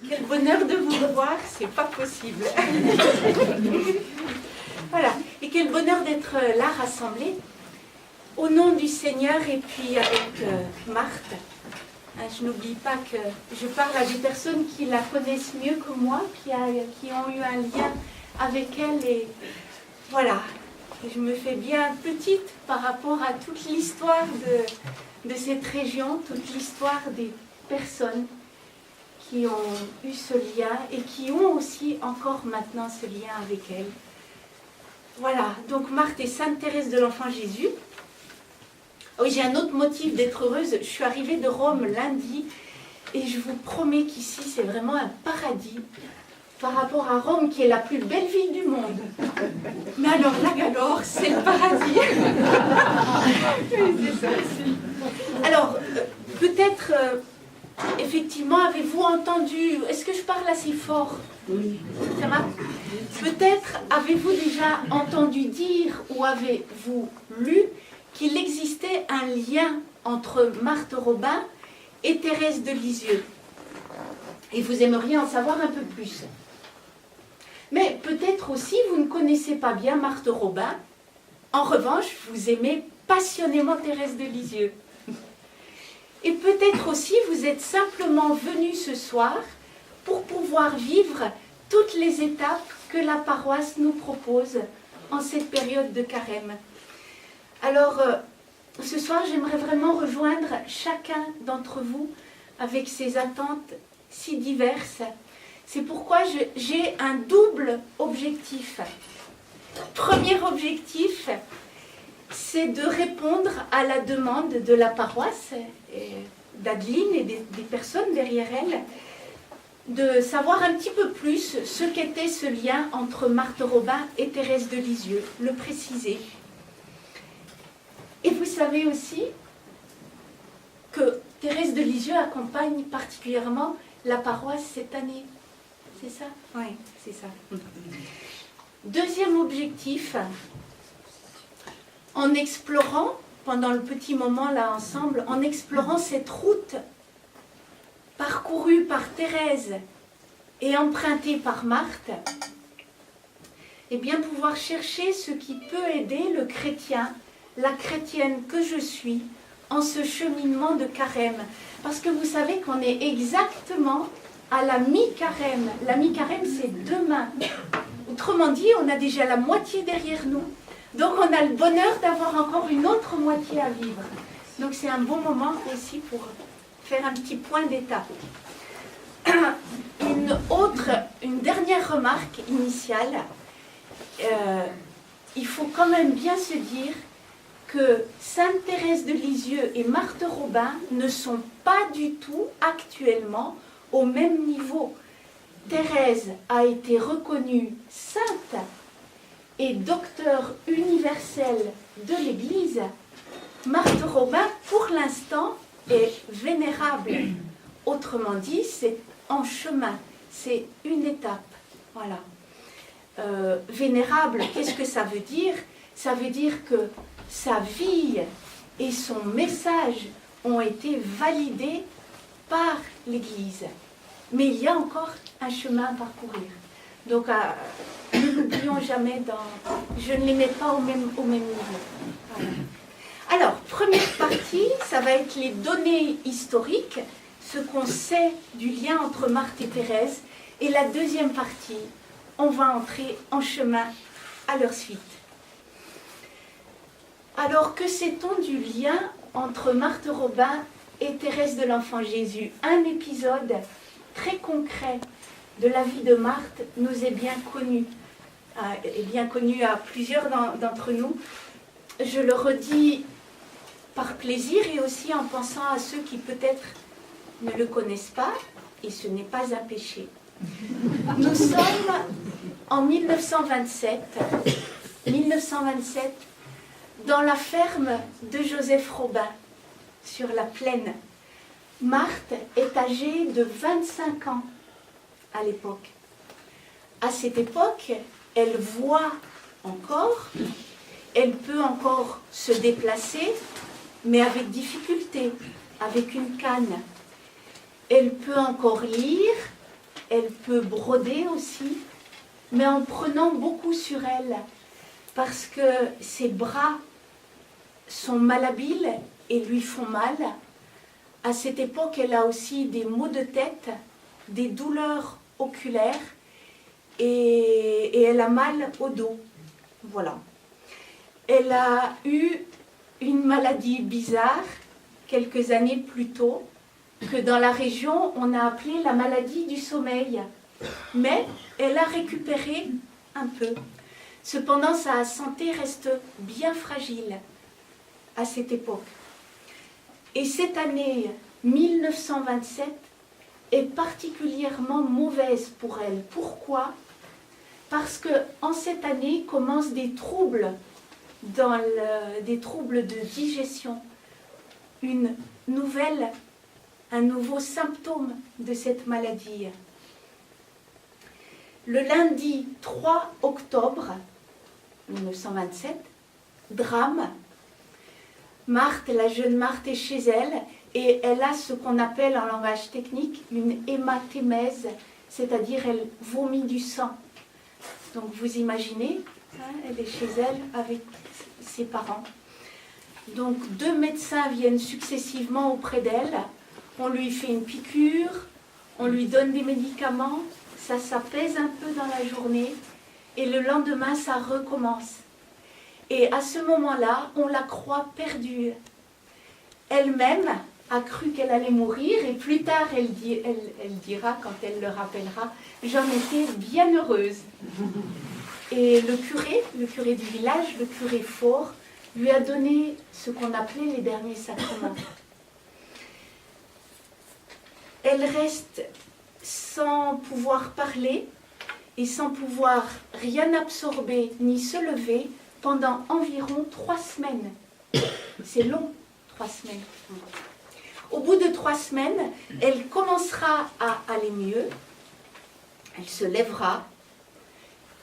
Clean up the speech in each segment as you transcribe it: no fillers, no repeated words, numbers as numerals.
Quel bonheur de vous revoir, c'est pas possible. Voilà, et quel bonheur d'être là rassemblés au nom du Seigneur et puis avec Marthe. Je n'oublie pas que je parle à des personnes qui la connaissent mieux que moi, qui ont eu un lien avec elle et voilà. Et je me fais bien petite par rapport à toute l'histoire de cette région, toute l'histoire des personnes qui ont eu ce lien et qui ont aussi encore maintenant ce lien avec elle. Voilà, donc Marthe et Sainte Thérèse de l'Enfant Jésus. Oui, j'ai un autre motif d'être heureuse. Je suis arrivée de Rome lundi et je vous promets qu'ici c'est vraiment un paradis par rapport à Rome qui est la plus belle ville du monde. Mais alors là, alors, c'est le paradis. Oui, c'est ça aussi. Alors, peut-être, effectivement, avez-vous entendu, est-ce que je parle assez fort? Oui. Ça va? Peut-être avez-vous déjà entendu dire ou avez-vous lu qu'il existait un lien entre Marthe Robin et Thérèse de Lisieux. Et vous aimeriez en savoir un peu plus. Mais peut-être aussi vous ne connaissez pas bien Marthe Robin. En revanche, vous aimez passionnément Thérèse de Lisieux. Et peut-être aussi vous êtes simplement venu ce soir pour pouvoir vivre toutes les étapes que la paroisse nous propose en cette période de carême. Alors, ce soir, j'aimerais vraiment rejoindre chacun d'entre vous avec ses attentes si diverses. C'est pourquoi j'ai un double objectif. Premier objectif, c'est de répondre à la demande de la paroisse, d'Adeline et des personnes derrière elle, de savoir un petit peu plus ce qu'était ce lien entre Marthe Robin et Thérèse de Lisieux, le préciser. Et vous savez aussi que Thérèse de Lisieux accompagne particulièrement la paroisse cette année. C'est ça? Oui, c'est ça. Deuxième objectif, en explorant, pendant le petit moment là ensemble, en explorant cette route parcourue par Thérèse et empruntée par Marthe, et bien pouvoir chercher ce qui peut aider le chrétien, la chrétienne que je suis, en ce cheminement de carême. Parce que vous savez qu'on est exactement à la mi-carême. La mi-carême, c'est demain. Autrement dit, on a déjà la moitié derrière nous. Donc on a le bonheur d'avoir encore une autre moitié à vivre. Donc c'est un bon moment aussi pour faire un petit point d'étape. Une dernière remarque initiale. Il faut quand même bien se dire que Sainte Thérèse de Lisieux et Marthe Robin ne sont pas du tout actuellement au même niveau. Thérèse a été reconnue sainte et docteur universel de l'Église. Marthe Robin, pour l'instant, est vénérable. Autrement dit, c'est en chemin, c'est une étape. Voilà. Vénérable, qu'est-ce que ça veut dire? Ça veut dire que sa vie et son message ont été validés par l'Église. Mais il y a encore un chemin à parcourir. Donc, ne l'oublions jamais, je ne les mets pas au même niveau. Voilà. Alors, première partie, ça va être les données historiques, ce qu'on sait du lien entre Marthe et Thérèse. Et la deuxième partie, on va entrer en chemin à leur suite. Alors, que sait-on du lien entre Marthe Robin et Thérèse de l'Enfant Jésus? Un épisode très concret de la vie de Marthe nous est bien connu à plusieurs d'entre nous. Je le redis par plaisir et aussi en pensant à ceux qui peut-être ne le connaissent pas, et ce n'est pas un péché. Nous sommes en 1927, dans la ferme de Joseph Robin, sur la plaine. Marthe est âgée de 25 ans à l'époque. À cette époque, elle voit encore, elle peut encore se déplacer, mais avec difficulté, avec une canne. Elle peut encore lire elle peut broder aussi, mais en prenant beaucoup sur elle, parce que ses bras sont malhabiles et lui font mal. À cette époque, elle a aussi des maux de tête, des douleurs oculaires et elle a mal au dos. Voilà. Elle a eu une maladie bizarre quelques années plus tôt, que dans la région, on a appelé la maladie du sommeil. Mais elle a récupéré un peu. Cependant, sa santé reste bien fragile à cette époque. Et cette année 1927 est particulièrement mauvaise pour elle. Pourquoi? Parce qu'en cette année commencent des troubles, des troubles de digestion, un nouveau symptôme de cette maladie. Le lundi 3 octobre 1927, drame. Marthe, la jeune Marthe est chez elle et elle a ce qu'on appelle en langage technique une hématémèse, c'est-à-dire elle vomit du sang. Donc vous imaginez, elle est chez elle avec ses parents. Donc 2 médecins viennent successivement auprès d'elle, on lui fait une piqûre, on lui donne des médicaments, ça s'apaise un peu dans la journée et le lendemain ça recommence. Et à ce moment-là, on la croit perdue. Elle-même a cru qu'elle allait mourir et plus tard elle dira, quand elle le rappellera, j'en étais bien heureuse. Et le curé du village, le curé Fort, lui a donné ce qu'on appelait les derniers sacrements. Elle reste sans pouvoir parler et sans pouvoir rien absorber ni se lever pendant environ 3 semaines. C'est long, 3 semaines. Au bout de 3 semaines, elle commencera à aller mieux, elle se lèvera,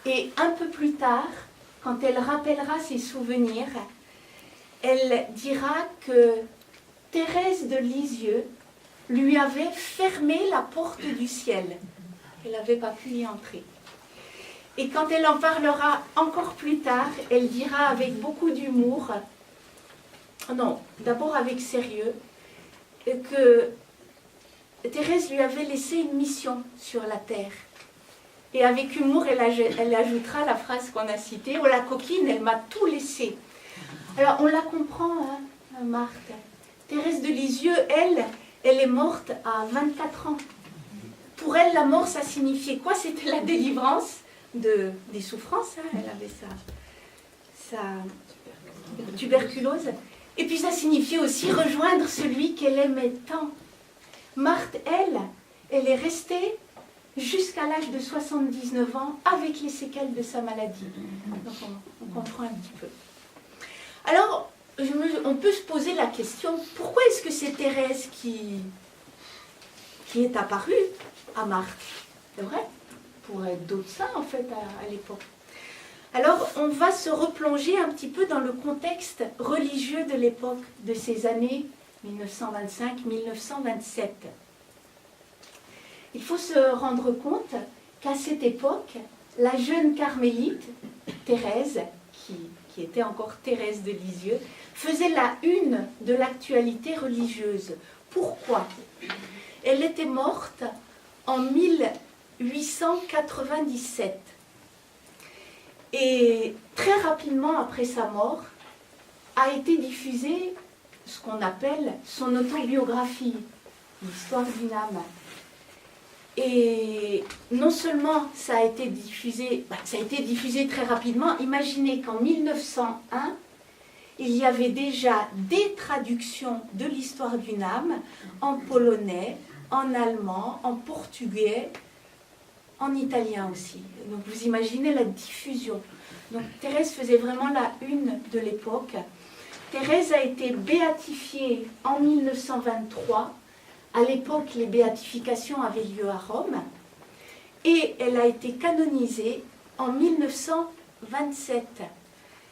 et un peu plus tard, quand elle rappellera ses souvenirs, elle dira que Thérèse de Lisieux lui avait fermé la porte du ciel. Elle n'avait pas pu y entrer. Et quand elle en parlera encore plus tard, elle dira avec beaucoup d'humour, non, d'abord avec sérieux, que Thérèse lui avait laissé une mission sur la terre. Et avec humour, elle ajoutera la phrase qu'on a citée, « Oh la coquine, elle m'a tout laissé ». Alors on la comprend, hein, Marthe. Thérèse de Lisieux, elle est morte à 24 ans. Pour elle, la mort, ça signifiait quoi? C'était la délivrance des souffrances. Hein. Elle avait sa tuberculose. Et puis ça signifiait aussi rejoindre celui qu'elle aimait tant. Marthe, elle est restée jusqu'à l'âge de 79 ans avec les séquelles de sa maladie. Donc on comprend un petit peu. Alors, on peut se poser la question, pourquoi est-ce que c'est Thérèse qui est apparue à Marthe? C'est vrai? Pour être d'autres saints, en fait, à l'époque. Alors, on va se replonger un petit peu dans le contexte religieux de l'époque, de ces années 1925-1927. Il faut se rendre compte qu'à cette époque, la jeune carmélite, Thérèse, qui était encore Thérèse de Lisieux, faisait la une de l'actualité religieuse. Pourquoi? Elle était morte en 1897. Et très rapidement après sa mort, a été diffusée ce qu'on appelle son autobiographie, l'histoire d'une âme. Et non seulement ça a été diffusé très rapidement, imaginez qu'en 1901, il y avait déjà des traductions de l'histoire d'une âme en polonais, en allemand, en portugais, en italien aussi. Donc vous imaginez la diffusion. Donc Thérèse faisait vraiment la une de l'époque. Thérèse a été béatifiée en 1923. À l'époque, les béatifications avaient lieu à Rome. Et elle a été canonisée en 1927.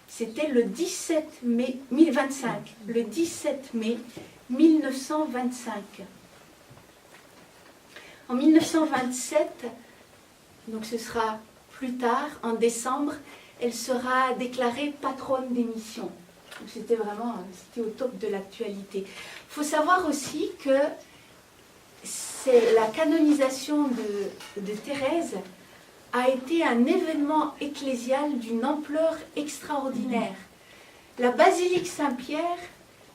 C'était le 17 mai 1925. En 1927, donc ce sera plus tard, en décembre, elle sera déclarée patronne des missions. Donc c'était au top de l'actualité. Il faut savoir aussi que la canonisation de Thérèse a été un événement ecclésial d'une ampleur extraordinaire. La basilique Saint-Pierre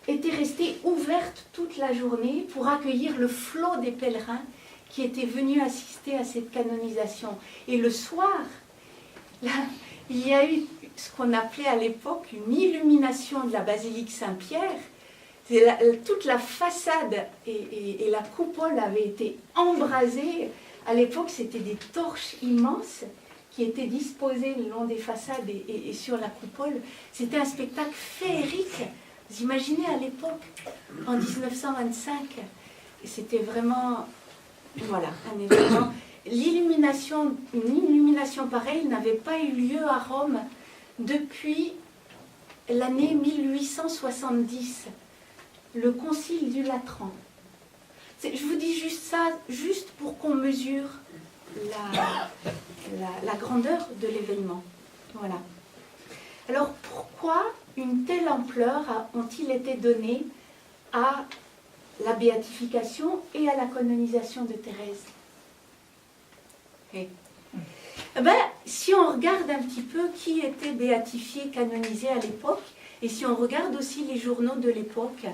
était restée ouverte toute la journée pour accueillir le flot des pèlerins qui étaient venus assister à cette canonisation. Et le soir, là, il y a eu ce qu'on appelait à l'époque une illumination de la basilique Saint-Pierre. Toute la façade et la coupole avaient été embrasées. À l'époque, c'était des torches immenses qui étaient disposées le long des façades et sur la coupole. C'était un spectacle féerique. Vous imaginez à l'époque, en 1925, c'était vraiment, voilà, un événement. Une illumination pareille n'avait pas eu lieu à Rome depuis l'année 1870, le concile du Latran. Je vous dis juste ça, juste pour qu'on mesure la grandeur de l'événement. Voilà. Alors pourquoi une telle ampleur ont-ils été donnés à la béatification et à la canonisation de Thérèse? Si on regarde un petit peu qui était béatifié, canonisé à l'époque, et si on regarde aussi les journaux de l'époque,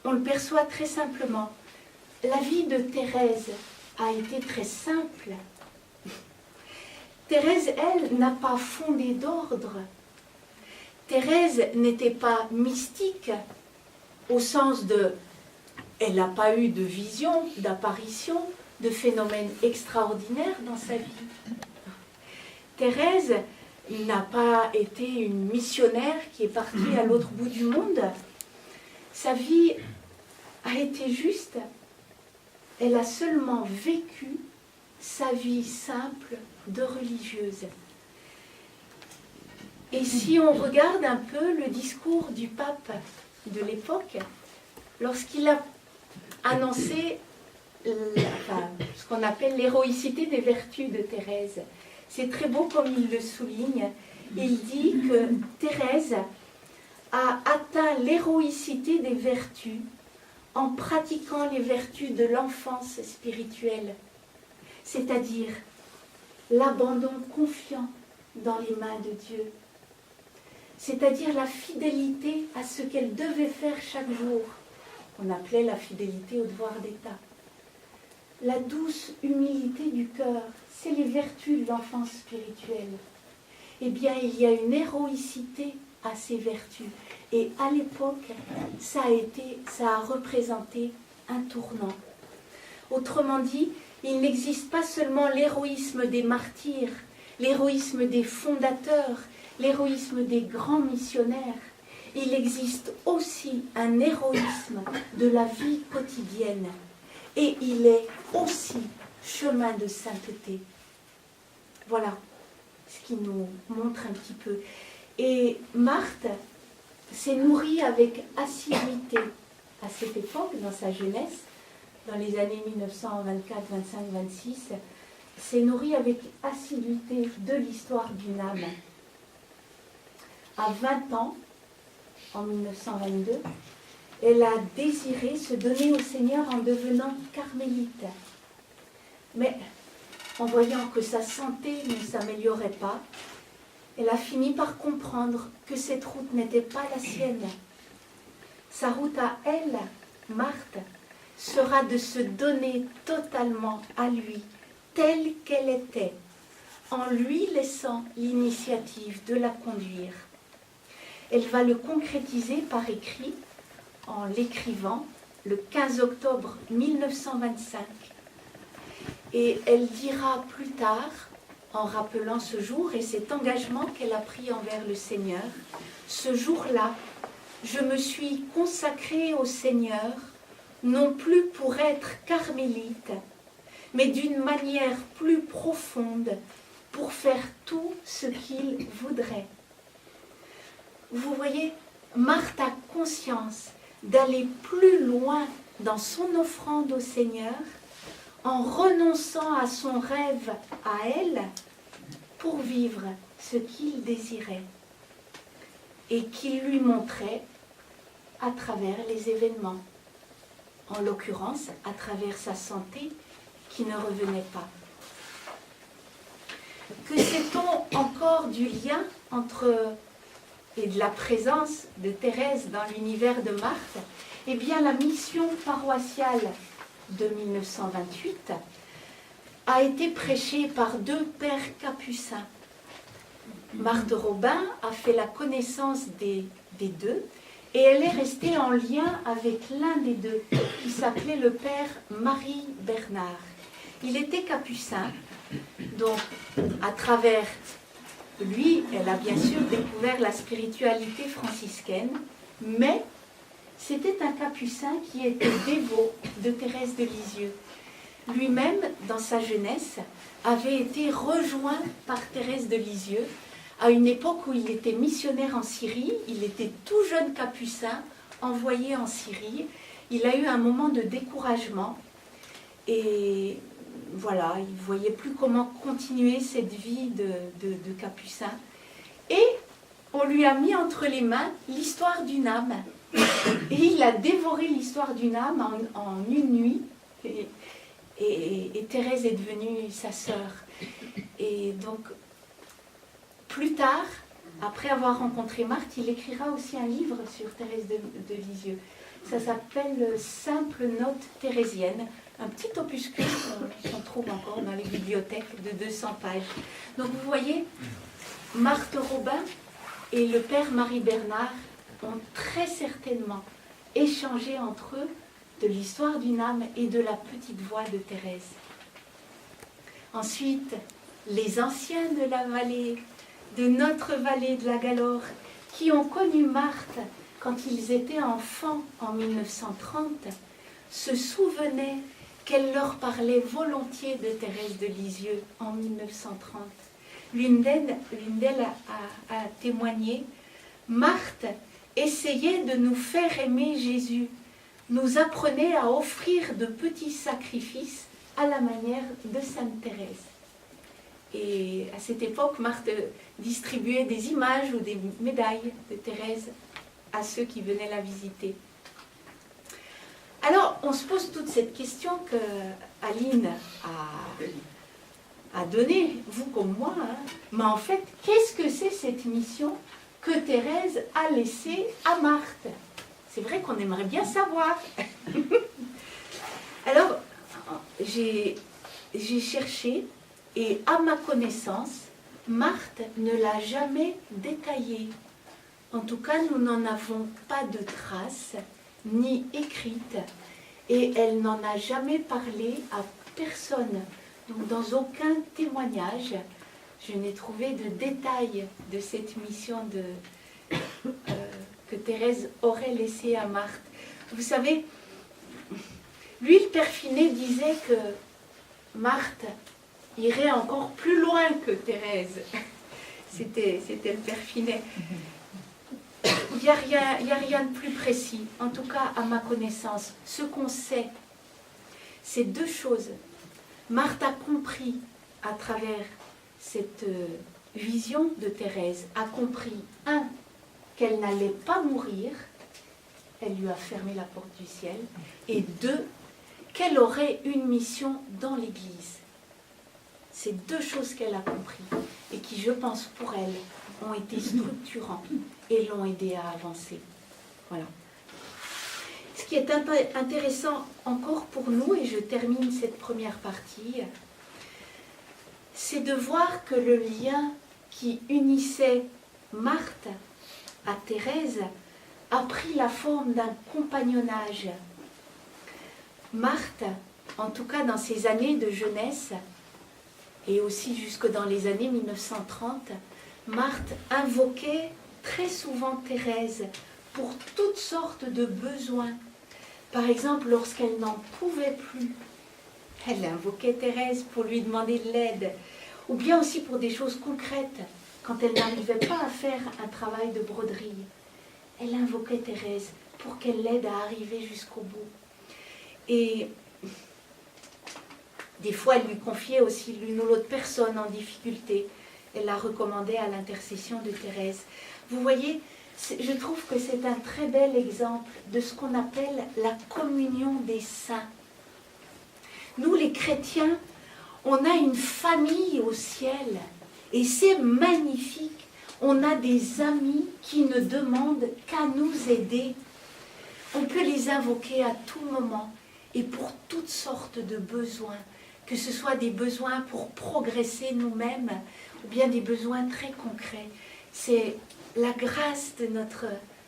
on le perçoit très simplement. La vie de Thérèse a été très simple. Thérèse, elle, n'a pas fondé d'ordre. Thérèse n'était pas mystique au sens de... Elle n'a pas eu de vision, d'apparition, de phénomènes extraordinaires dans sa vie. Thérèse n'a pas été une missionnaire qui est partie à l'autre bout du monde. Sa vie a été juste. Elle a seulement vécu sa vie simple de religieuse. Et si on regarde un peu le discours du pape de l'époque, lorsqu'il a annoncé ce qu'on appelle l'héroïcité des vertus de Thérèse, c'est très beau comme il le souligne. Il dit que Thérèse a atteint l'héroïcité des vertus en pratiquant les vertus de l'enfance spirituelle, c'est-à-dire l'abandon confiant dans les mains de Dieu, c'est-à-dire la fidélité à ce qu'elle devait faire chaque jour, qu'on appelait la fidélité au devoir d'État. La douce humilité du cœur, c'est les vertus de l'enfance spirituelle. Eh bien, il y a une héroïcité à ces vertus. Et à l'époque, ça a représenté un tournant. Autrement dit, il n'existe pas seulement l'héroïsme des martyrs, l'héroïsme des fondateurs, l'héroïsme des grands missionnaires. Il existe aussi un héroïsme de la vie quotidienne. Et il est aussi chemin de sainteté. Voilà ce qui nous montre un petit peu. Et Marthe s'est nourrie avec assiduité à cette époque, dans sa jeunesse, dans les années 1924, 25, 26, s'est nourrie avec assiduité de l'histoire d'une âme. À 20 ans, en 1922, elle a désiré se donner au Seigneur en devenant carmélite. Mais en voyant que sa santé ne s'améliorait pas, elle a fini par comprendre que cette route n'était pas la sienne. Sa route à elle, Marthe, sera de se donner totalement à lui, telle qu'elle était, en lui laissant l'initiative de la conduire. Elle va le concrétiser par écrit, en l'écrivant le 15 octobre 1925. Et elle dira plus tard, en rappelant ce jour et cet engagement qu'elle a pris envers le Seigneur, ce jour-là, je me suis consacrée au Seigneur, non plus pour être carmélite, mais d'une manière plus profonde, pour faire tout ce qu'il voudrait. Vous voyez, Marthe a conscience d'aller plus loin dans son offrande au Seigneur en renonçant à son rêve à elle pour vivre ce qu'il désirait et qu'il lui montrait à travers les événements, en l'occurrence à travers sa santé qui ne revenait pas. Que sait-on encore du lien entre et de la présence de Thérèse dans l'univers de Marthe? Eh bien, la mission paroissiale de 1928 a été prêchée par 2 pères capucins. Marthe Robin a fait la connaissance des deux et elle est restée en lien avec l'un des deux, qui s'appelait le père Marie Bernard. Il était capucin, donc à travers lui, elle a bien sûr découvert la spiritualité franciscaine, mais c'était un capucin qui était dévot de Thérèse de Lisieux. Lui-même, dans sa jeunesse, avait été rejoint par Thérèse de Lisieux à une époque où il était missionnaire en Syrie. Il était tout jeune capucin, envoyé en Syrie. Il a eu un moment de découragement et voilà, il ne voyait plus comment continuer cette vie de capucin. Et on lui a mis entre les mains l'histoire d'une âme. Et il a dévoré l'histoire d'une âme en une nuit. Et Thérèse est devenue sa sœur. Et donc, plus tard, après avoir rencontré Marthe, il écrira aussi un livre sur Thérèse de Lisieux. Ça s'appelle Simple note thérésienne, un petit opuscule qu'on trouve encore dans les bibliothèques de 200 pages. Donc vous voyez, Marthe Robin et le père Marie Bernard ont très certainement échangé entre eux de l'histoire d'une âme et de la petite voix de Thérèse. Ensuite, les anciens de la vallée, de notre vallée de la Galore, qui ont connu Marthe quand ils étaient enfants en 1930, se souvenaient qu'elle leur parlait volontiers de Thérèse de Lisieux en 1930. L'une d'elles a témoigné « Marthe essayait de nous faire aimer Jésus, nous apprenait à offrir de petits sacrifices à la manière de Sainte Thérèse. » Et à cette époque, Marthe distribuait des images ou des médailles de Thérèse à ceux qui venaient la visiter. Alors, on se pose toute cette question que Aline a donnée, vous comme moi, hein. Mais en fait, qu'est-ce que c'est cette mission que Thérèse a laissée à Marthe? C'est vrai qu'on aimerait bien savoir. Alors, j'ai cherché, et à ma connaissance, Marthe ne l'a jamais détaillé. En tout cas, nous n'en avons pas de traces, ni écrite, et elle n'en a jamais parlé à personne. Donc, dans aucun témoignage, je n'ai trouvé de détails de cette mission que Thérèse aurait laissée à Marthe. Vous savez, lui, le père Finet disait que Marthe irait encore plus loin que Thérèse. C'était le père Finet. Il n'y a rien de plus précis, en tout cas à ma connaissance. Ce qu'on sait, c'est 2 choses. Marthe a compris à travers cette vision de Thérèse, a compris, 1, qu'elle n'allait pas mourir, elle lui a fermé la porte du ciel, et 2, qu'elle aurait une mission dans l'Église. C'est 2 choses qu'elle a compris et qui, je pense, pour elle, ont été structurants et l'ont aidée à avancer. Voilà. Ce qui est intéressant encore pour nous, et je termine cette première partie, c'est de voir que le lien qui unissait Marthe à Thérèse a pris la forme d'un compagnonnage. Marthe, en tout cas dans ses années de jeunesse, et aussi jusque dans les années 1930, Marthe invoquait très souvent Thérèse pour toutes sortes de besoins. Par exemple, lorsqu'elle n'en pouvait plus, elle invoquait Thérèse pour lui demander de l'aide, ou bien aussi pour des choses concrètes, quand elle n'arrivait pas à faire un travail de broderie. Elle invoquait Thérèse pour qu'elle l'aide à arriver jusqu'au bout. Et Des fois, elle lui confiait aussi l'une ou l'autre personne en difficulté. Elle la recommandait à l'intercession de Thérèse. Vous voyez, je trouve que c'est un très bel exemple de ce qu'on appelle la communion des saints. Nous, les chrétiens, on a une famille au ciel et c'est magnifique. On a des amis qui ne demandent qu'à nous aider. On peut les invoquer à tout moment et pour toutes sortes de besoins, que ce soit des besoins pour progresser nous-mêmes ou bien des besoins très concrets. C'est la grâce de notre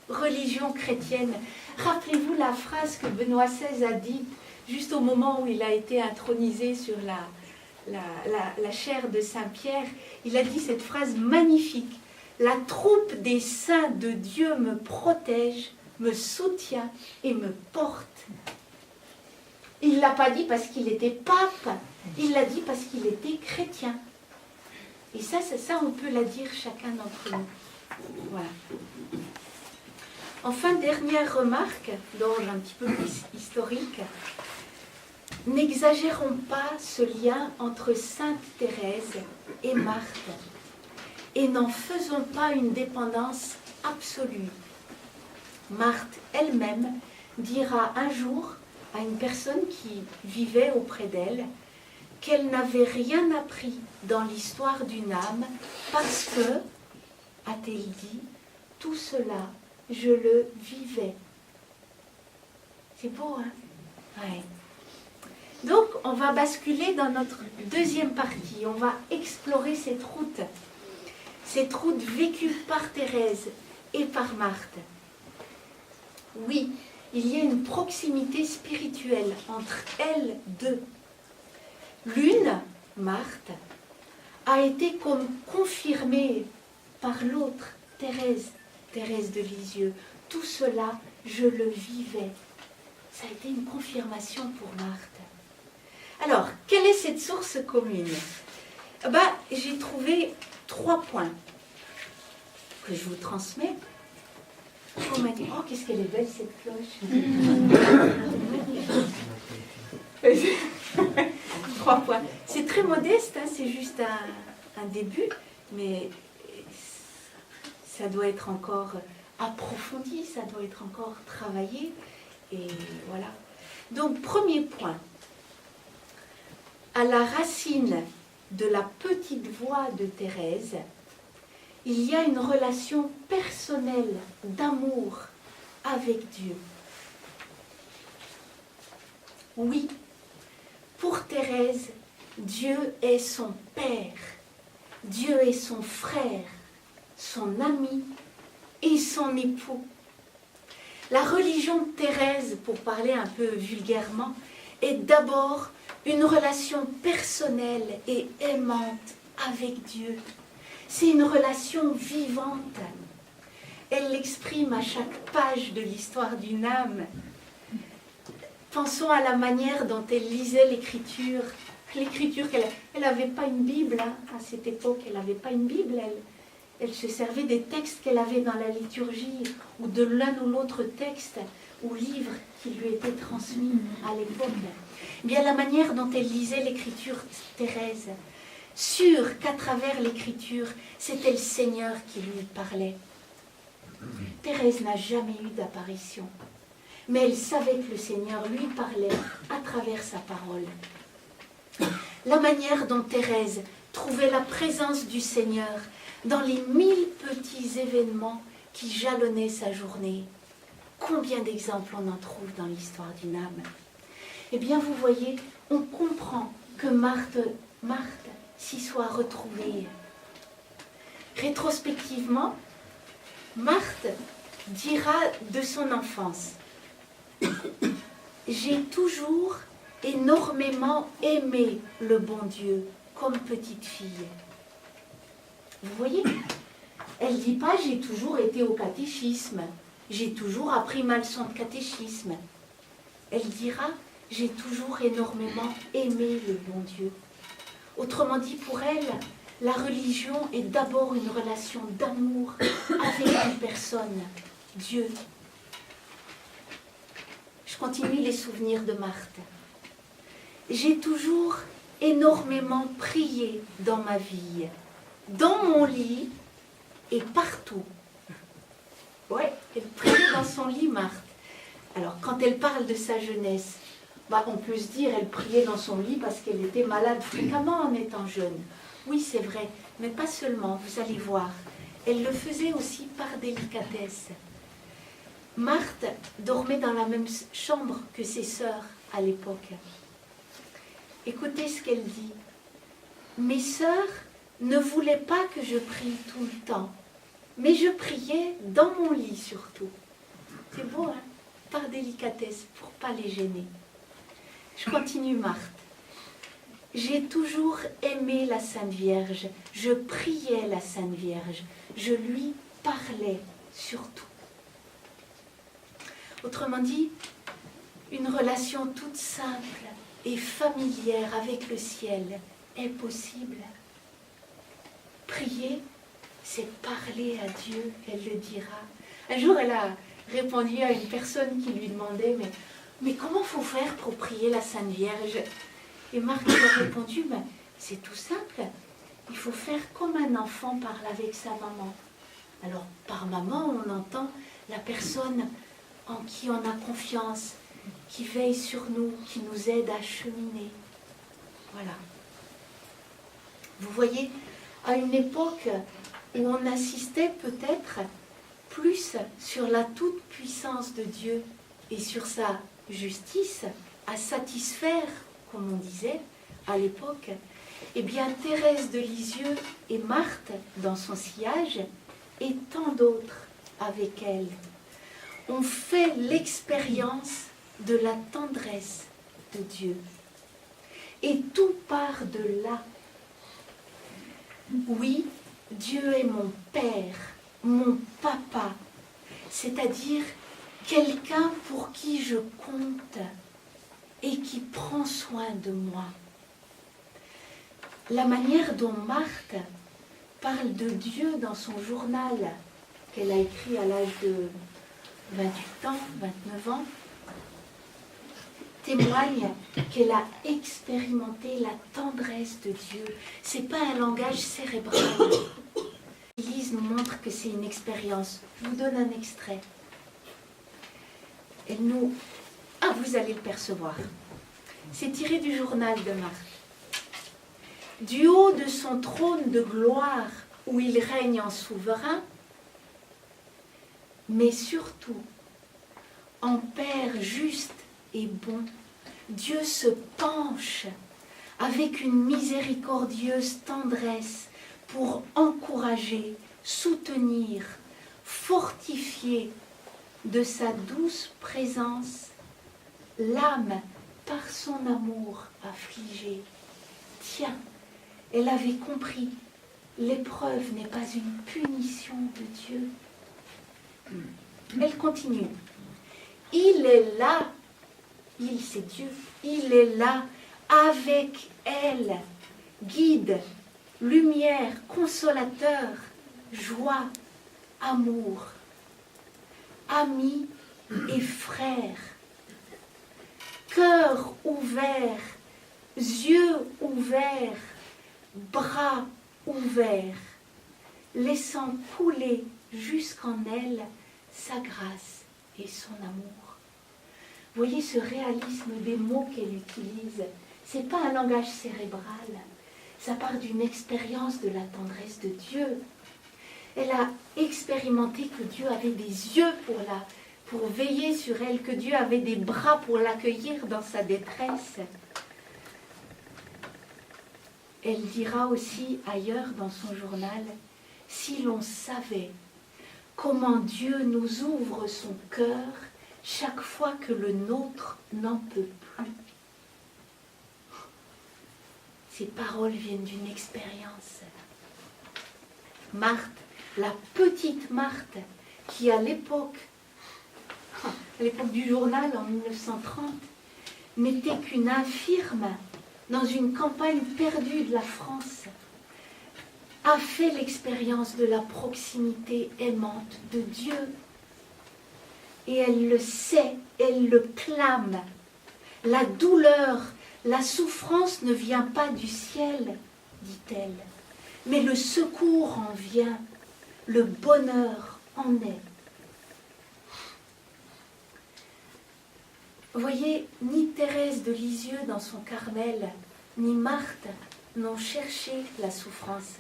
religion chrétienne. Rappelez-vous la phrase que Benoît XVI a dit juste au moment où il a été intronisé sur la chaire de Saint-Pierre. Il a dit cette phrase magnifique. La troupe des saints de Dieu me protège, me soutient et me porte. Il ne l'a pas dit parce qu'il était pape, il l'a dit parce qu'il était chrétien. Et ça, on peut la dire chacun d'entre nous. Voilà. Enfin, dernière remarque, d'ordre un petit peu plus historique. N'exagérons pas ce lien entre Sainte Thérèse et Marthe. Et n'en faisons pas une dépendance absolue. Marthe elle-même dira un jour à une personne qui vivait auprès d'elle qu'elle n'avait rien appris dans l'histoire d'une âme parce que, a-t-elle dit, tout cela, je le vivais. C'est beau, hein? Ouais. Donc, on va basculer dans notre deuxième partie. On va explorer cette route vécue par Thérèse et par Marthe. Oui, il y a une proximité spirituelle entre elles deux. L'une, Marthe, a été comme confirmée par l'autre, Thérèse de Lisieux. Tout cela, je le vivais. Ça a été une confirmation pour Marthe. Alors, quelle est cette source commune? J'ai trouvé 3 points que je vous transmets. On m'a dit, oh, qu'est-ce qu'elle est belle cette cloche. 3 points. C'est très modeste, hein, c'est juste un début, mais ça doit être encore approfondi, ça doit être encore travaillé. Et voilà. Donc, premier point. À la racine de la petite voix de Thérèse, il y a une relation personnelle d'amour avec Dieu. Oui, pour Thérèse, Dieu est son père, Dieu est son frère, son ami et son époux. La religion de Thérèse, pour parler un peu vulgairement, est d'abord une relation personnelle et aimante avec Dieu. C'est une relation vivante. Elle l'exprime à chaque page de l'histoire d'une âme. Pensons à la manière dont elle lisait l'écriture. L'écriture, elle n'avait pas une Bible, hein. À cette époque, elle n'avait pas une Bible. Elle se servait des textes qu'elle avait dans la liturgie ou de l'un ou l'autre texte ou livre qui lui était transmis à l'époque. Bien, la manière dont elle lisait l'écriture, Thérèse, sûre qu'à travers l'écriture, c'était le Seigneur qui lui parlait. Thérèse n'a jamais eu d'apparition, mais elle savait que le Seigneur lui parlait à travers sa parole. La manière dont Thérèse trouvait la présence du Seigneur dans les 1000 petits événements qui jalonnaient sa journée. Combien d'exemples on en trouve dans l'histoire d'une âme? Eh bien, vous voyez, on comprend que Marthe s'y soit retrouvée. Rétrospectivement, Marthe dira de son enfance: j'ai toujours énormément aimé le bon Dieu comme petite fille. Vous voyez, elle ne dit pas j'ai toujours été au catéchisme, j'ai toujours appris ma leçon de catéchisme. Elle dira j'ai toujours énormément aimé le bon Dieu. Autrement dit, pour elle, la religion est d'abord une relation d'amour avec une personne, Dieu. Je continue les souvenirs de Marthe. J'ai toujours énormément prié dans ma vie, dans mon lit et partout. Ouais, elle priait dans son lit, Marthe. Alors, quand elle parle de sa jeunesse, on peut se dire elle priait dans son lit parce qu'elle était malade fréquemment en étant jeune. Oui, c'est vrai, mais pas seulement, vous allez voir. Elle le faisait aussi par délicatesse. Marthe dormait dans la même chambre que ses sœurs à l'époque. Écoutez ce qu'elle dit. Mes sœurs ne voulaient pas que je prie tout le temps, mais je priais dans mon lit surtout. C'est beau, hein? Par délicatesse, pour ne pas les gêner. Je continue, Marthe. J'ai toujours aimé la Sainte Vierge. Je priais la Sainte Vierge. Je lui parlais surtout. Autrement dit, une relation toute simple et familière avec le ciel est possible. Prier, c'est parler à Dieu, elle le dira. Un jour, elle a répondu à une personne qui lui demandait mais comment faut faire pour prier la Sainte Vierge? Et Marthe lui a répondu, c'est tout simple. Il faut faire comme un enfant parle avec sa maman. Alors, par maman, on entend la personne en qui on a confiance, qui veille sur nous, qui nous aide à cheminer. Voilà. Vous voyez, à une époque où on assistait peut-être plus sur la toute-puissance de Dieu et sur sa justice à satisfaire, comme on disait à l'époque, eh bien Thérèse de Lisieux et Marthe dans son sillage et tant d'autres avec elle ont fait l'expérience de la tendresse de Dieu. Et tout part de là. Oui, Dieu est mon Père, mon Papa, c'est-à-dire quelqu'un pour qui je compte et qui prend soin de moi. La manière dont Marthe parle de Dieu dans son journal qu'elle a écrit à l'âge de 28 ans, 29 ans, témoigne qu'elle a expérimenté la tendresse de Dieu. Ce n'est pas un langage cérébral. L'Église nous montre que c'est une expérience. Je vous donne un extrait. Elle nous... Ah, vous allez le percevoir. C'est tiré du journal de Marthe. Du haut de son trône de gloire où il règne en souverain, mais surtout en Père juste et bon, Dieu se penche avec une miséricordieuse tendresse pour encourager, soutenir, fortifier de sa douce présence l'âme par son amour affligée. Tiens, elle avait compris, l'épreuve n'est pas une punition de Dieu. Elle continue. Il est là, il c'est Dieu, il est là avec elle, guide, lumière, consolateur, joie, amour, ami et frère, cœur ouvert, yeux ouverts, bras ouverts, laissant couler jusqu'en elle sa grâce et son amour. Voyez ce réalisme des mots qu'elle utilise. Ce n'est pas un langage cérébral. Ça part d'une expérience de la tendresse de Dieu. Elle a expérimenté que Dieu avait des yeux pour veiller sur elle, que Dieu avait des bras pour l'accueillir dans sa détresse. Elle dira aussi ailleurs dans son journal, si l'on savait comment Dieu nous ouvre son cœur chaque fois que le nôtre n'en peut plus. Ces paroles viennent d'une expérience. Marthe, la petite Marthe, qui à l'époque du journal en 1930, n'était qu'une infirme dans une campagne perdue de la France, a fait l'expérience de la proximité aimante de Dieu. Et elle le sait, elle le clame. La douleur La souffrance ne vient pas du ciel, dit-elle, mais le secours en vient, le bonheur en est. Vous voyez, ni Thérèse de Lisieux dans son Carmel, ni Marthe n'ont cherché la souffrance.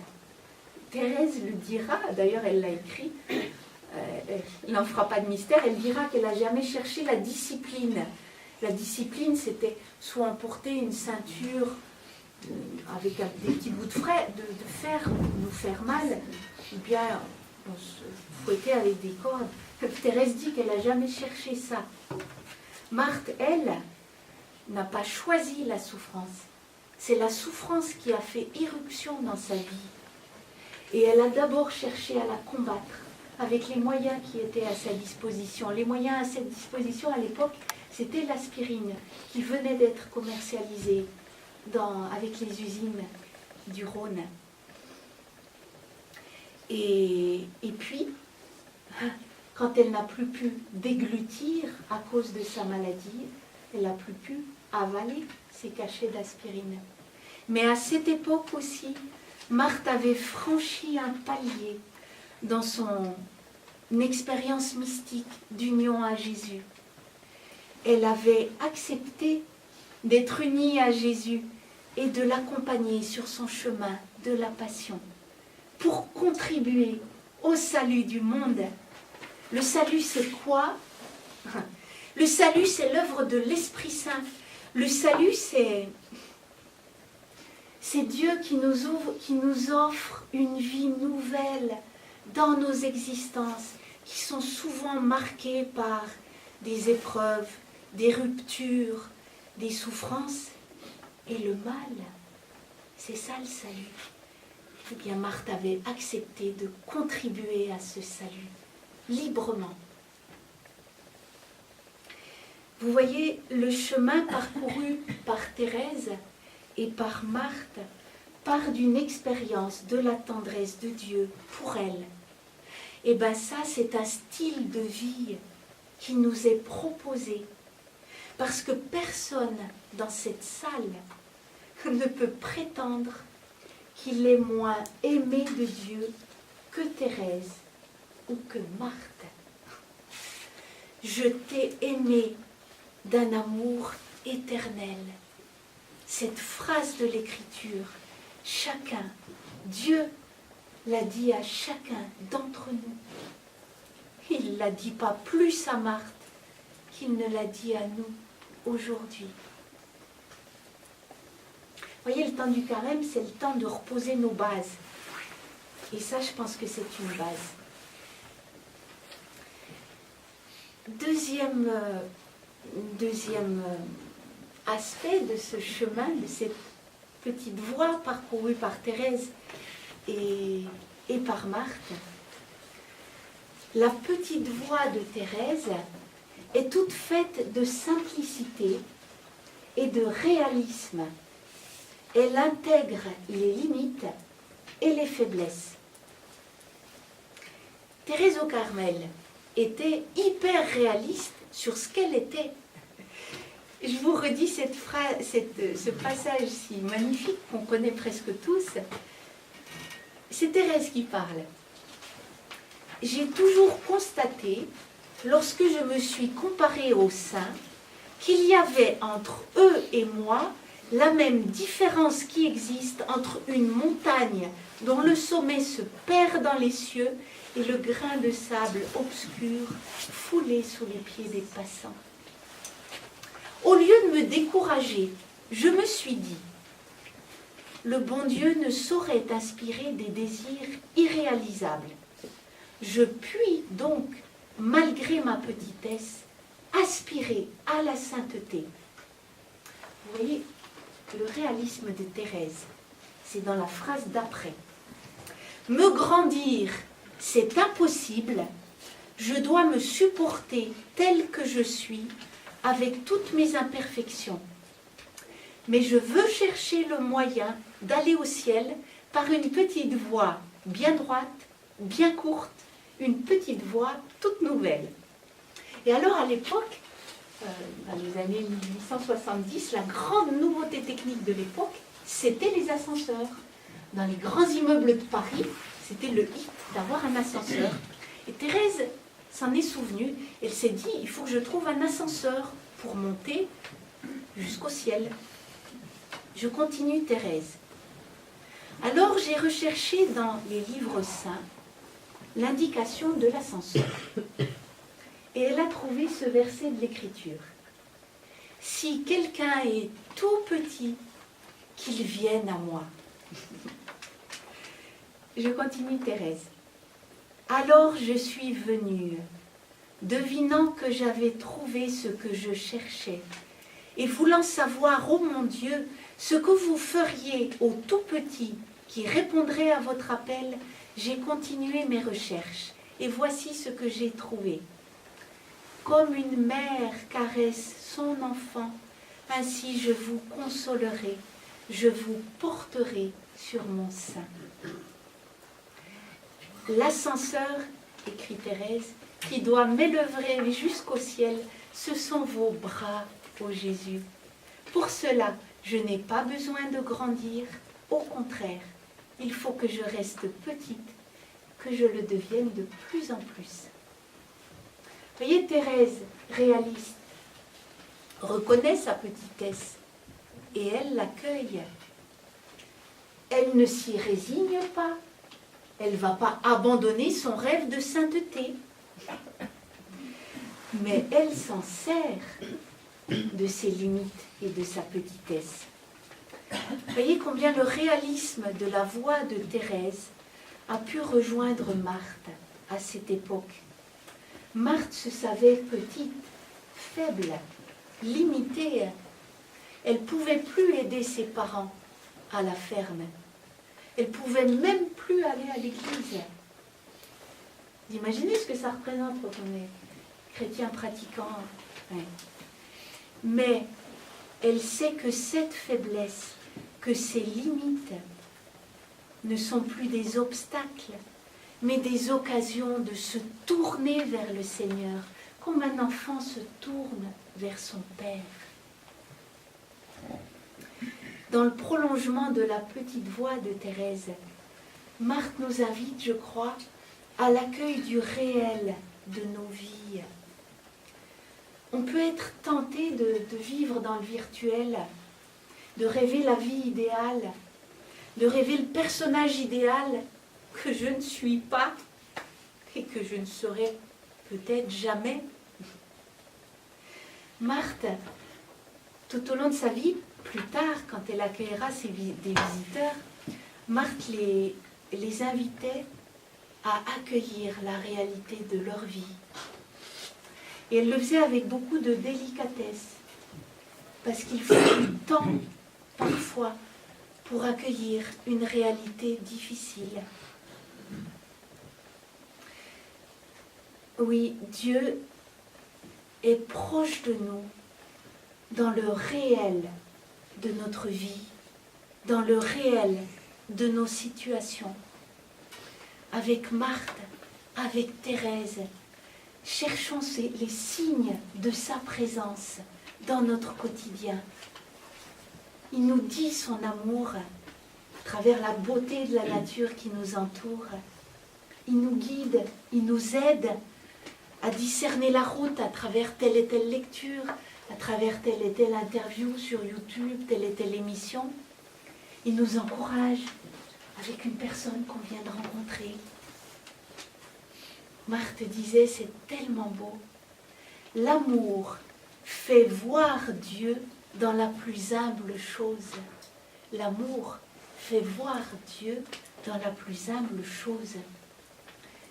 Thérèse le dira, d'ailleurs elle l'a écrit, il n'en fera pas de mystère, elle dira qu'elle n'a jamais cherché la discipline. La discipline, c'était soit emporter une ceinture avec des petits bouts de fer pour nous faire mal, ou bien on se fouettait avec des cordes. Thérèse dit qu'elle n'a jamais cherché ça. Marthe, elle, n'a pas choisi la souffrance. C'est la souffrance qui a fait irruption dans sa vie. Et elle a d'abord cherché à la combattre avec les moyens qui étaient à sa disposition. Les moyens à sa disposition à l'époque, c'était l'aspirine qui venait d'être commercialisée avec les usines du Rhône. Et puis, quand elle n'a plus pu déglutir à cause de sa maladie, elle n'a plus pu avaler ses cachets d'aspirine. Mais à cette époque aussi, Marthe avait franchi un palier dans son expérience mystique d'union à Jésus. Elle avait accepté d'être unie à Jésus et de l'accompagner sur son chemin de la passion pour contribuer au salut du monde. Le salut, c'est quoi? Le salut, c'est l'œuvre de l'Esprit Saint. Le salut, c'est Dieu qui nous offre une vie nouvelle dans nos existences, qui sont souvent marquées par des épreuves, des ruptures, des souffrances. Et le mal, c'est ça le salut. Eh bien, Marthe avait accepté de contribuer à ce salut, librement. Vous voyez, le chemin parcouru par Thérèse et par Marthe part d'une expérience de la tendresse de Dieu pour elle. Et bien ça, c'est un style de vie qui nous est proposé. Parce que personne dans cette salle ne peut prétendre qu'il est moins aimé de Dieu que Thérèse ou que Marthe. Je t'ai aimé d'un amour éternel. Cette phrase de l'Écriture, chacun, Dieu l'a dit à chacun d'entre nous. Il ne l'a dit pas plus à Marthe qu'il ne l'a dit à nous aujourd'hui. Vous voyez, le temps du carême, c'est le temps de reposer nos bases. Et ça, je pense que c'est une base. Deuxième aspect de ce chemin, de cette petite voie parcourue par Thérèse et par Marthe. La petite voie de Thérèse est toute faite de simplicité et de réalisme. Elle intègre les limites et les faiblesses. Thérèse au Carmel était hyper réaliste sur ce qu'elle était. Je vous redis cette phrase, ce passage si magnifique qu'on connaît presque tous. C'est Thérèse qui parle. J'ai toujours constaté, lorsque je me suis comparée aux saints, qu'il y avait entre eux et moi la même différence qui existe entre une montagne dont le sommet se perd dans les cieux et le grain de sable obscur foulé sous les pieds des passants. Au lieu de me décourager, je me suis dit, le bon Dieu ne saurait inspirer des désirs irréalisables. Je puis donc, malgré ma petitesse, aspirer à la sainteté. Vous voyez, le réalisme de Thérèse, c'est dans la phrase d'après. Me grandir, c'est impossible. Je dois me supporter tel que je suis, avec toutes mes imperfections. Mais je veux chercher le moyen d'aller au ciel par une petite voie bien droite, bien courte, une petite voie toute nouvelle. Et alors à l'époque, dans les années 1870, la grande nouveauté technique de l'époque, c'était les ascenseurs. Dans les grands immeubles de Paris, c'était le hit d'avoir un ascenseur. Et Thérèse s'en est souvenue. Elle s'est dit, il faut que je trouve un ascenseur pour monter jusqu'au ciel. Je continue Thérèse. Alors j'ai recherché dans les livres saints l'indication de l'ascenseur. Et elle a trouvé ce verset de l'Écriture. Si quelqu'un est tout petit, qu'il vienne à moi. Je continue Thérèse. Alors je suis venue, devinant que j'avais trouvé ce que je cherchais, et voulant savoir, ô mon Dieu, ce que vous feriez au tout petit qui répondrait à votre appel, j'ai continué mes recherches, et voici ce que j'ai trouvé. Comme une mère caresse son enfant, ainsi je vous consolerai, je vous porterai sur mon sein. L'ascenseur, écrit Thérèse, qui doit m'élever jusqu'au ciel, ce sont vos bras, ô Jésus. Pour cela, je n'ai pas besoin de grandir, au contraire, il faut que je reste petite, que je le devienne de plus en plus. Voyez, Thérèse, réaliste, reconnaît sa petitesse et elle l'accueille. Elle ne s'y résigne pas. Elle ne va pas abandonner son rêve de sainteté. Mais elle s'en sert de ses limites et de sa petitesse. Voyez combien le réalisme de la voix de Thérèse a pu rejoindre Marthe à cette époque. Marthe se savait petite, faible, limitée. Elle ne pouvait plus aider ses parents à la ferme. Elle ne pouvait même plus aller à l'église. Vous imaginez ce que ça représente quand on est chrétien pratiquant. Ouais. Mais elle sait que cette faiblesse, que ces limites ne sont plus des obstacles, mais des occasions de se tourner vers le Seigneur, comme un enfant se tourne vers son Père. Dans le prolongement de la petite voix de Thérèse, Marthe nous invite, je crois, à l'accueil du réel de nos vies. On peut être tenté de vivre dans le virtuel, de rêver la vie idéale, de rêver le personnage idéal que je ne suis pas et que je ne serai peut-être jamais. Marthe, tout au long de sa vie, plus tard, quand elle accueillera des visiteurs, Marthe les invitait à accueillir la réalité de leur vie. Et elle le faisait avec beaucoup de délicatesse, parce qu'il faut du temps, parfois, pour accueillir une réalité difficile. Oui, Dieu est proche de nous dans le réel de notre vie, dans le réel de nos situations. Avec Marthe, avec Thérèse, cherchons les signes de sa présence dans notre quotidien. Il nous dit son amour à travers la beauté de la nature qui nous entoure. Il nous guide, il nous aide à discerner la route à travers telle et telle lecture, à travers telle et telle interview sur YouTube, telle et telle émission. Il nous encourage avec une personne qu'on vient de rencontrer. Marthe disait, c'est tellement beau. L'amour fait voir Dieu dans la plus humble chose. L'amour fait voir Dieu dans la plus humble chose.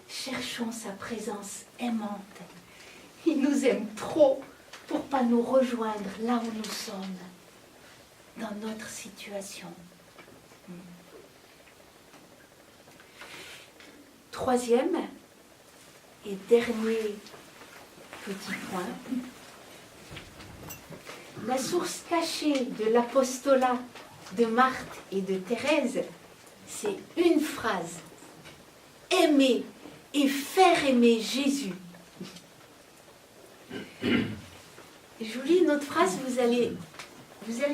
Cherchons sa présence aimante. Il nous aime trop pour ne pas nous rejoindre là où nous sommes, dans notre situation. Troisième et dernier petit point. La source cachée de l'apostolat de Marthe et de Thérèse, c'est une phrase. Aimer et faire aimer Jésus. Je vous lis une autre phrase, vous allez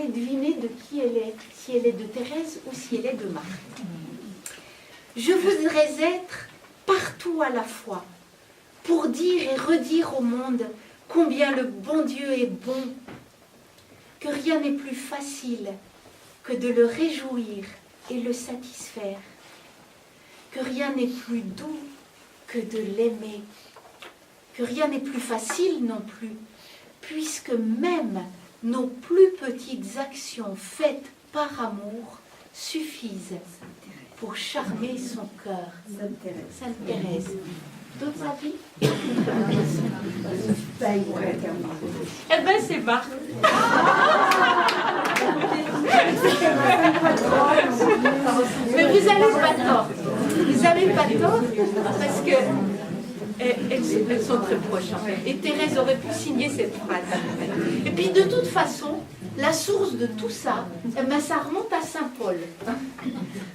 deviner de qui elle est, si elle est de Thérèse ou si elle est de Marthe. Je voudrais être partout à la fois, pour dire et redire au monde combien le bon Dieu est bon, que rien n'est plus facile que de le réjouir et le satisfaire, que rien n'est plus doux que de l'aimer, que rien n'est plus facile non plus, puisque même nos plus petites actions faites par amour suffisent pour charmer son cœur. Sainte Thérèse. D'autres avis? Eh bien, c'est Marthe. Mais vous n'avez pas tort. Vous n'avez pas tort parce que elles sont très proches. Et Thérèse aurait pu signer cette phrase. Et puis de toute façon, la source de tout ça, ça remonte à Saint Paul.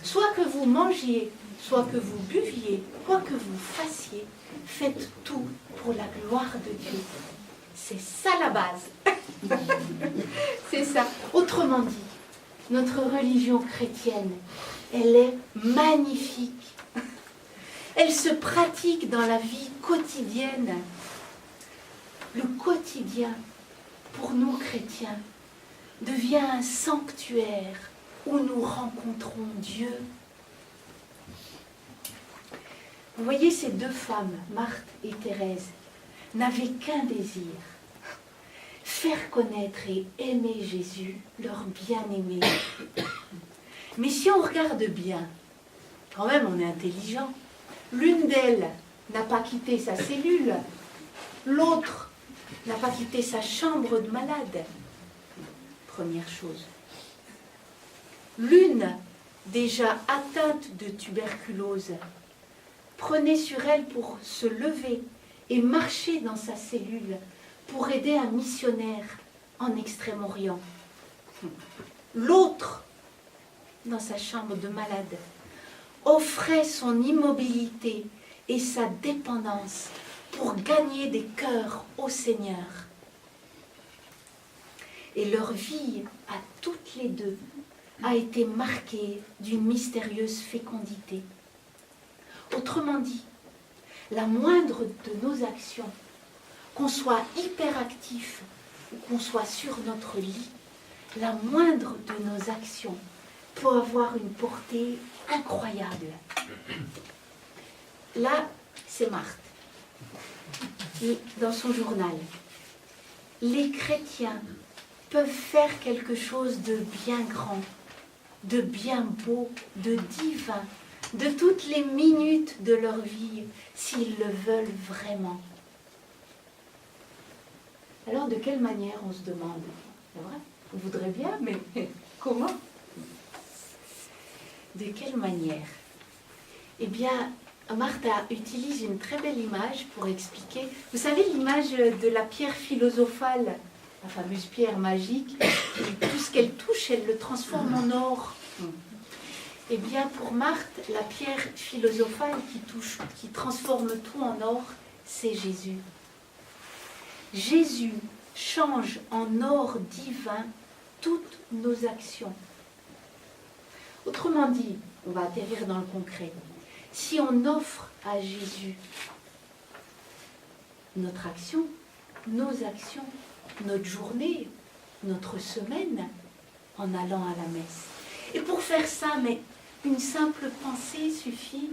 Soit que vous mangiez, soit que vous buviez, quoi que vous fassiez, faites tout pour la gloire de Dieu. C'est ça la base. C'est ça. Autrement dit, notre religion chrétienne, elle est magnifique. Elle se pratique dans la vie quotidienne. Le quotidien, pour nous chrétiens, devient un sanctuaire où nous rencontrons Dieu. Vous voyez, ces deux femmes, Marthe et Thérèse, n'avaient qu'un désir, faire connaître et aimer Jésus, leur bien-aimé. Mais si on regarde bien, quand même on est intelligent. L'une d'elles n'a pas quitté sa cellule, l'autre n'a pas quitté sa chambre de malade. Première chose. L'une, déjà atteinte de tuberculose, prenait sur elle pour se lever et marcher dans sa cellule pour aider un missionnaire en Extrême-Orient. L'autre, dans sa chambre de malade, offrait son immobilité et sa dépendance pour gagner des cœurs au Seigneur. Et leur vie, à toutes les deux, a été marquée d'une mystérieuse fécondité. Autrement dit, la moindre de nos actions, qu'on soit hyperactif ou qu'on soit sur notre lit, la moindre de nos actions peut avoir une portée incroyable. Là, c'est Marthe, dans son journal. Les chrétiens peuvent faire quelque chose de bien grand, de bien beau, de divin, de toutes les minutes de leur vie, s'ils le veulent vraiment. Alors, de quelle manière, on se demande? C'est vrai, on voudrait bien, mais comment? De quelle manière? Eh bien, Martha utilise une très belle image pour expliquer. Vous savez l'image de la pierre philosophale, la fameuse pierre magique, tout ce qu'elle touche, elle le transforme en or. Eh bien, pour Marthe, la pierre philosophale qui transforme tout en or, c'est Jésus. Jésus change en or divin toutes nos actions. Autrement dit, on va atterrir dans le concret. Si on offre à Jésus notre action, nos actions, notre journée, notre semaine, en allant à la messe. Et pour faire ça, mais une simple pensée suffit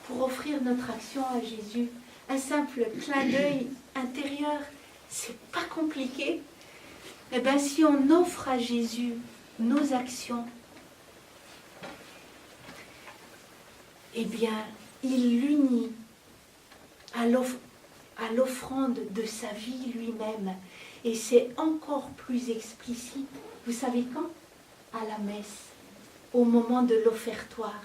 pour offrir notre action à Jésus. Un simple clin d'œil intérieur, c'est pas compliqué. Eh bien, si on offre à Jésus nos actions, eh bien, il l'unit à l'offrande de sa vie lui-même. Et c'est encore plus explicite. Vous savez quand? À la messe, au moment de l'offertoire.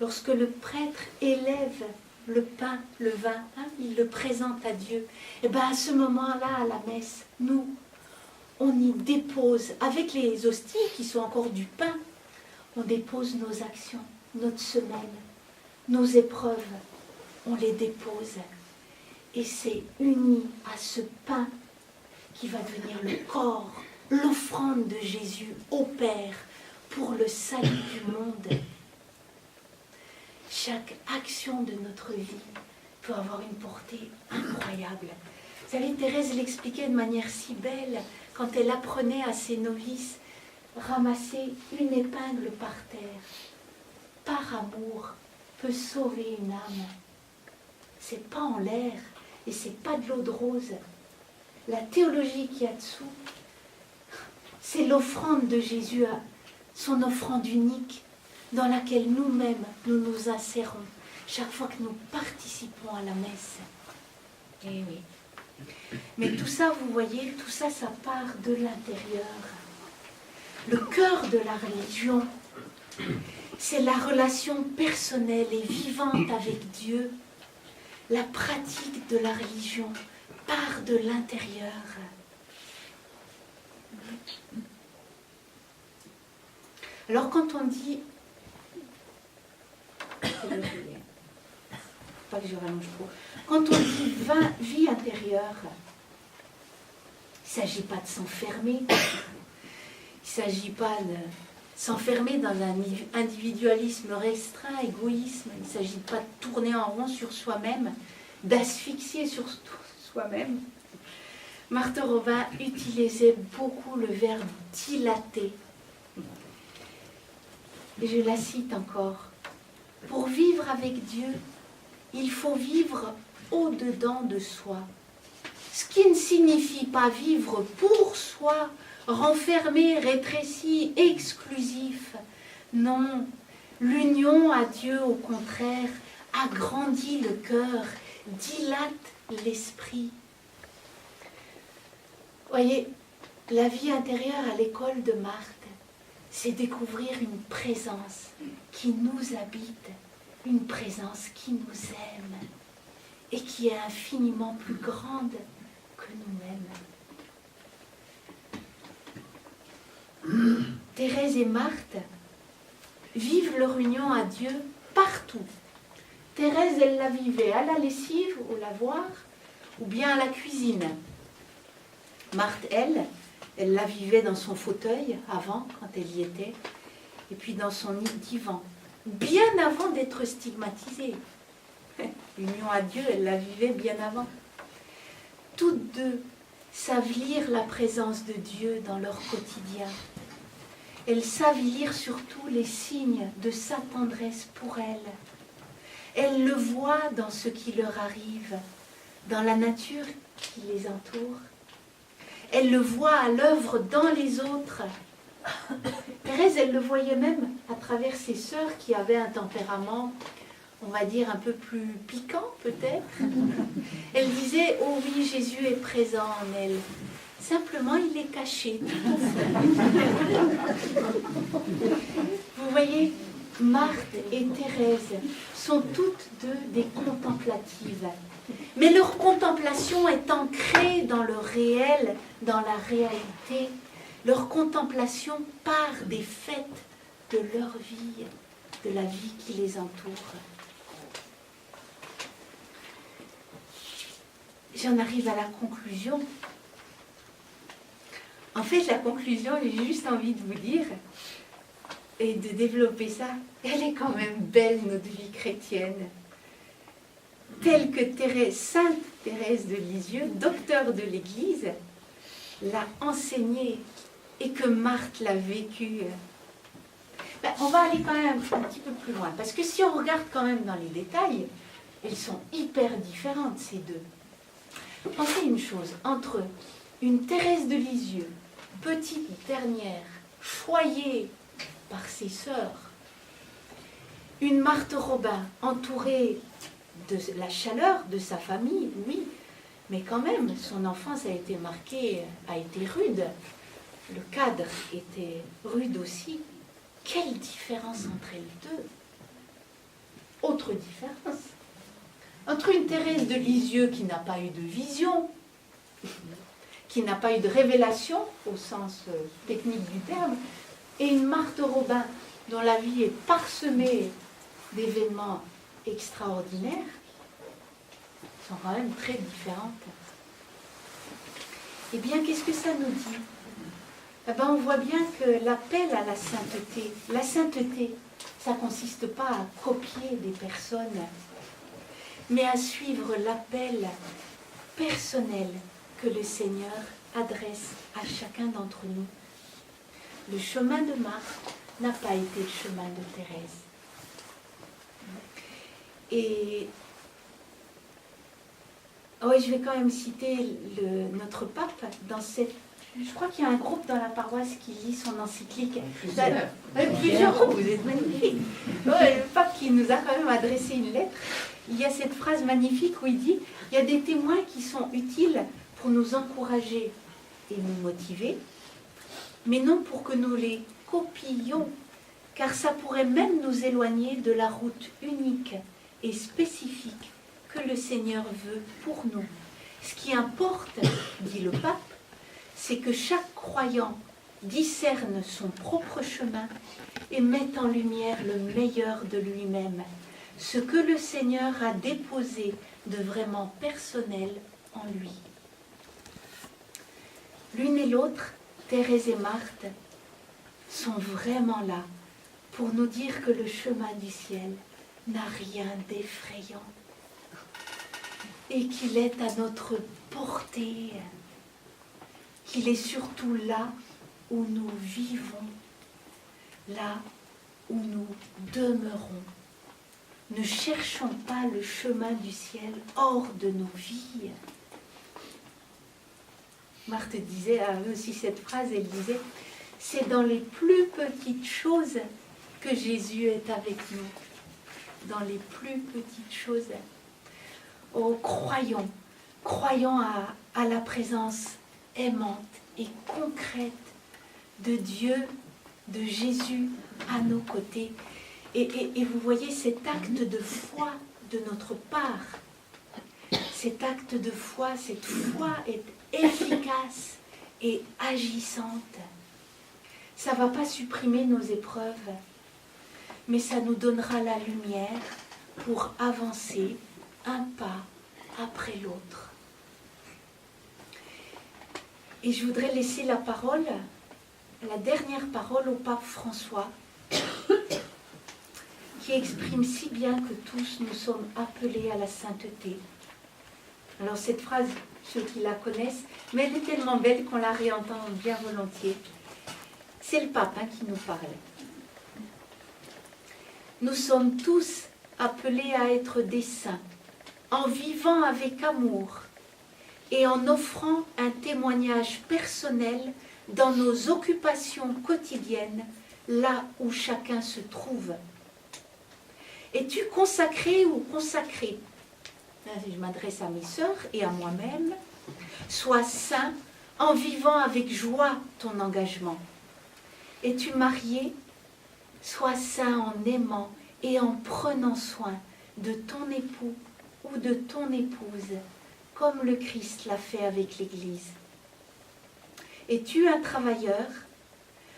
Lorsque le prêtre élève le pain, le vin, il le présente à Dieu. Et bien à ce moment-là, à la messe, nous, on y dépose, avec les hosties qui sont encore du pain, on dépose nos actions, notre semaine, nos épreuves, on les dépose. Et c'est uni à ce pain qui va devenir le corps, l'offrande de Jésus au Père pour le salut du monde. Chaque action de notre vie peut avoir une portée incroyable. Vous savez, Thérèse l'expliquait de manière si belle quand elle apprenait à ses novices: ramasser une épingle par terre, par amour, peut sauver une âme. C'est pas en l'air et c'est pas de l'eau de rose. La théologie qu'il y a dessous, c'est l'offrande de Jésus, son offrande unique, dans laquelle nous-mêmes, nous nous insérons chaque fois que nous participons à la messe. Eh oui. Mais tout ça, vous voyez, tout ça, ça part de l'intérieur. Le cœur de la religion, c'est la relation personnelle et vivante avec Dieu. La pratique de la religion part de l'intérieur. Alors quand on dit... Pas que je rallonge trop. Quand on dit vie intérieure, il ne s'agit pas de s'enfermer. Il ne s'agit pas de s'enfermer dans un individualisme restreint, égoïsme. Il ne s'agit pas de tourner en rond sur soi-même, d'asphyxier sur soi-même. Marthe Robin utilisait beaucoup le verbe dilater. Et je la cite encore. Pour vivre avec Dieu, il faut vivre au-dedans de soi. Ce qui ne signifie pas vivre pour soi, renfermé, rétréci, exclusif. Non, l'union à Dieu, au contraire, agrandit le cœur, dilate l'esprit. Voyez, la vie intérieure à l'école de Marthe, c'est découvrir une présence qui nous habite, une présence qui nous aime et qui est infiniment plus grande que nous-mêmes. Thérèse et Marthe vivent leur union à Dieu partout. Thérèse, elle la vivait à la lessive, au lavoir, ou bien à la cuisine. Marthe, elle la vivait dans son fauteuil avant, quand elle y était, et puis dans son divan, bien avant d'être stigmatisée. L'union à Dieu, elle la vivait bien avant. Toutes deux savent lire la présence de Dieu dans leur quotidien. Elles savent lire surtout les signes de sa tendresse pour elles. Elles le voient dans ce qui leur arrive, dans la nature qui les entoure. Elles le voient à l'œuvre dans les autres. Thérèse, elle le voyait même à travers ses sœurs qui avaient un tempérament, on va dire, un peu plus piquant peut-être. Elle disait: oh oui, Jésus est présent en elle. Simplement, il est caché. Vous voyez, Marthe et Thérèse sont toutes deux des contemplatives. Mais leur contemplation est ancrée dans le réel, dans la réalité. Leur contemplation part des faits de leur vie, de la vie qui les entoure. J'en arrive à la conclusion. En fait, la conclusion, j'ai juste envie de vous dire, et de développer ça, elle est quand même belle, notre vie chrétienne. Telle que Sainte Thérèse de Lisieux, docteur de l'Église, l'a enseignée et que Marthe l'a vécue. On va aller quand même un petit peu plus loin, parce que si on regarde quand même dans les détails, elles sont hyper différentes, ces deux. Pensez une chose, entre une Thérèse de Lisieux, petite dernière, choyée par ses sœurs, une Marthe Robin, entourée de la chaleur de sa famille, oui, mais quand même, son enfance a été marquée, a été rude. Le cadre était rude aussi. Quelle différence entre elles deux? Autre différence. Entre une Thérèse de Lisieux qui n'a pas eu de vision, qui n'a pas eu de révélation au sens technique du terme, et une Marthe Robin dont la vie est parsemée d'événements extraordinaires, sont quand même très différentes. Eh bien, qu'est-ce que ça nous dit? Eh ben, on voit bien que l'appel à la sainteté, ça ne consiste pas à copier des personnes, mais à suivre l'appel personnel que le Seigneur adresse à chacun d'entre nous. Le chemin de Marthe n'a pas été le chemin de Thérèse. Et oui, je vais quand même citer notre pape dans cette... Je crois qu'il y a un groupe dans la paroisse qui lit son encyclique. Plusieurs groupes, vous êtes magnifiques. Ouais, le pape qui nous a quand même adressé une lettre. Il y a cette phrase magnifique où il dit « Il y a des témoins qui sont utiles pour nous encourager et nous motiver, mais non pour que nous les copions, car ça pourrait même nous éloigner de la route unique et spécifique que le Seigneur veut pour nous. Ce qui importe, dit le pape, c'est que chaque croyant discerne son propre chemin et mette en lumière le meilleur de lui-même, ce que le Seigneur a déposé de vraiment personnel en lui. » L'une et l'autre, Thérèse et Marthe, sont vraiment là pour nous dire que le chemin du ciel n'a rien d'effrayant et qu'il est à notre portée, qu'il est surtout là où nous vivons, là où nous demeurons. Ne cherchons pas le chemin du ciel hors de nos vies. Marthe disait, avait aussi cette phrase, elle disait, c'est dans les plus petites choses que Jésus est avec nous. Dans les plus petites choses. Oh, croyons à la présence aimante et concrète de Dieu, de Jésus à nos côtés. Et vous voyez cet acte de foi de notre part. Cet acte de foi, cette foi est efficace et agissante. Ça ne va pas supprimer nos épreuves, mais ça nous donnera la lumière pour avancer un pas après l'autre. Et je voudrais laisser la parole, la dernière parole au pape François, qui exprime si bien que tous nous sommes appelés à la sainteté. Alors cette phrase, ceux qui la connaissent, mais elle est tellement belle qu'on la réentend bien volontiers. C'est le pape qui nous parle. Nous sommes tous appelés à être des saints, en vivant avec amour et en offrant un témoignage personnel dans nos occupations quotidiennes, là où chacun se trouve. Es-tu consacré ou consacré? Je m'adresse à mes sœurs et à moi-même. Sois saint en vivant avec joie ton engagement. Es-tu marié? Sois saint en aimant et en prenant soin de ton époux ou de ton épouse, comme le Christ l'a fait avec l'Église. Es-tu un travailleur?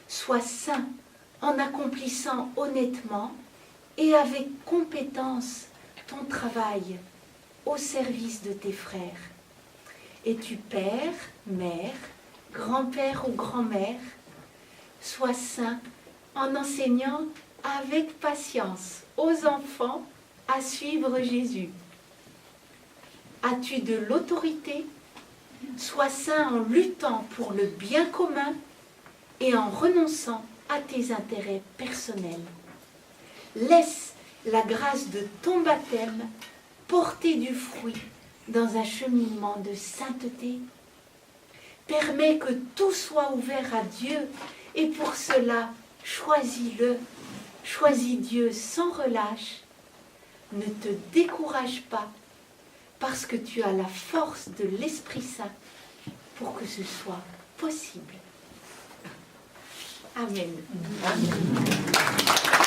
Sois saint en accomplissant honnêtement et avec compétence ton travail au service de tes frères. Es-tu père, mère, grand-père ou grand-mère? Sois saint en enseignant avec patience aux enfants à suivre Jésus. As-tu de l'autorité? Sois saint en luttant pour le bien commun et en renonçant à tes intérêts personnels. Laisse la grâce de ton baptême porter du fruit dans un cheminement de sainteté. Permets que tout soit ouvert à Dieu et pour cela, choisis-le. Choisis Dieu sans relâche. Ne te décourage pas parce que tu as la force de l'Esprit Saint pour que ce soit possible. Amen. Amen.